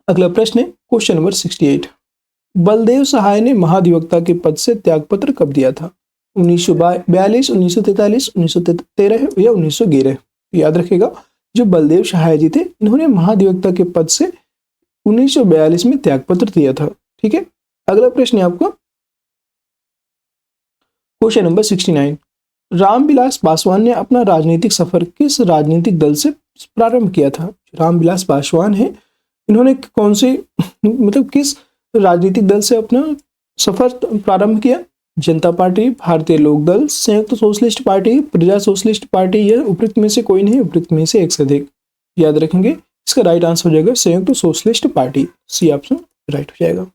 अगला प्रश्न है क्वेश्चन नंबर 68। बलदेव सहाय ने महाधिवक्ता के पद से त्यागपत्र कब दिया था? 1942, 1943, 1913 या 1911? याद रखेगा जो बलदेव सहाय जी थे, इन्होंने महाधिवक्ता के पद से 1942 में त्यागपत्र दिया था। ठीक है, अगला प्रश्न है आपका क्वेश्चन नंबर 69। रामविलास पासवान ने अपना राजनीतिक सफर किस राजनीतिक दल से प्रारंभ किया था? रामविलास पासवान है, इन्होंने कौन से किस राजनीतिक दल से अपना सफर प्रारंभ किया? जनता पार्टी, भारतीय लोक दल, संयुक्त सोशलिस्ट पार्टी, प्रजा सोशलिस्ट पार्टी? या उपयुक्त में से कोई नहीं, उपयुक्त में से एक से अधिक। याद रखेंगे इसका राइट आंसर हो जाएगा संयुक्त socialist party. C option right हो जाएगा।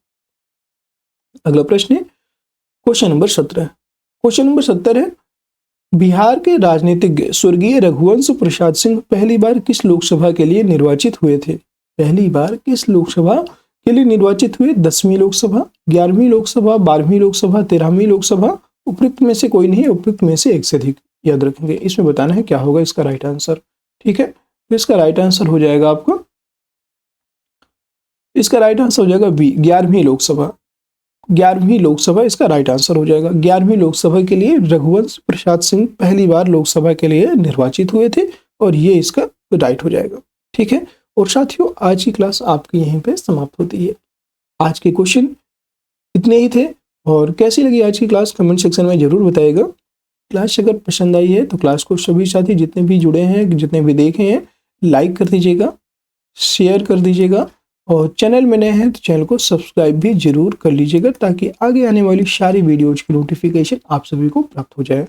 अगला प्रश्न है क्वेश्चन नंबर 17। क्वेश्चन नंबर 70 है बिहार के राजनीतिज्ञ स्वर्गीय रघुवंश प्रसाद सिंह पहली बार किस लोकसभा के लिए निर्वाचित हुए थे? पहली बार किस लोकसभा के लिए निर्वाचित हुए 10वीं लोकसभा, 11वीं लोकसभा, 12वीं लोकसभा, 13वीं लोकसभा, उपयुक्त में से कोई नहीं है, उपयुक्त में से एक से अधिक। याद रखेंगे, इसमें बताना है क्या होगा इसका राइट आंसर। ठीक है, तो इसका राइट आंसर हो जाएगा आपका, इसका राइट आंसर हो जाएगा बी, 11वीं लोकसभा। 11वीं लोकसभा इसका राइट आंसर हो जाएगा। 11वीं लोकसभा के लिए रघुवंश प्रसाद सिंह पहली बार लोकसभा के लिए निर्वाचित हुए थे और ये इसका राइट हो जाएगा। ठीक है, और साथियों आज की क्लास आपकी यहीं पे समाप्त होती है। आज के क्वेश्चन इतने ही थे, और कैसी लगी आज की क्लास कमेंट सेक्शन में जरूर बताइएगा। क्लास अगर पसंद आई है तो क्लास को सभी साथी जितने भी जुड़े हैं, जितने भी देखे हैं, लाइक कर दीजिएगा, शेयर कर दीजिएगा, और चैनल में नए हैं तो चैनल को सब्सक्राइब भी जरूर कर लीजिएगा, ताकि आगे आने वाली सारी वीडियोज की नोटिफिकेशन आप सभी को प्राप्त हो जाए।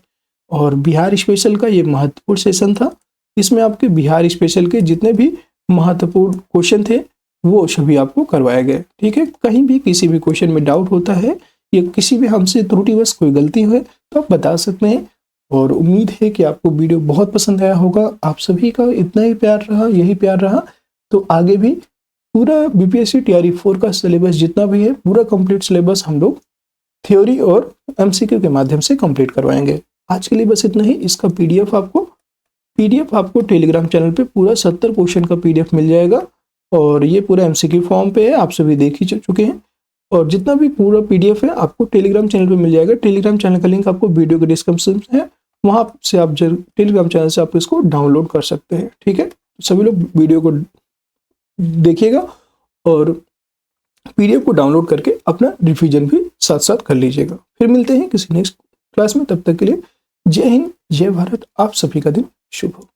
और बिहार स्पेशल का ये महत्वपूर्ण सेशन था, इसमें आपके बिहार स्पेशल के जितने भी महत्वपूर्ण क्वेश्चन थे वो सभी आपको करवाए गए। ठीक है, कहीं भी किसी भी क्वेश्चन में डाउट होता है या किसी भी हमसे त्रुटिवश कोई गलती है तो आप बता सकते हैं। और उम्मीद है कि आपको वीडियो बहुत पसंद आया होगा। आप सभी का इतना ही प्यार रहा, यही प्यार रहा तो आगे भी पूरा बीपीएससी टीआरई 4 का सिलेबस जितना भी है, पूरा कंप्लीट सिलेबस हम लोग थ्योरी और एमसीक्यू के माध्यम से कंप्लीट करवाएंगे। आज के लिए बस इतना ही। इसका पीडीएफ आपको टेलीग्राम चैनल पे पूरा 70 क्वेश्चन का पीडीएफ मिल जाएगा, और ये पूरा एमसीक्यू फॉर्म पे है, आप सभी देख ही चुके हैं। और जितना भी पूरा पीडीएफ है आपको टेलीग्राम चैनल पे मिल जाएगा। टेलीग्राम चैनल का लिंक आपको वीडियो के डिस्क्रिप्शन में है, वहां से आप टेलीग्राम चैनल से आप इसको डाउनलोड कर सकते हैं। ठीक है, सभी लोग वीडियो को देखिएगा और पीडीएफ को डाउनलोड करके अपना रिवीजन भी साथ साथ कर लीजिएगा। फिर मिलते हैं किसी नेक्स्ट क्लास में, तब तक के लिए जय हिंद, जय भारत। आप सभी का दिन शुभ हो।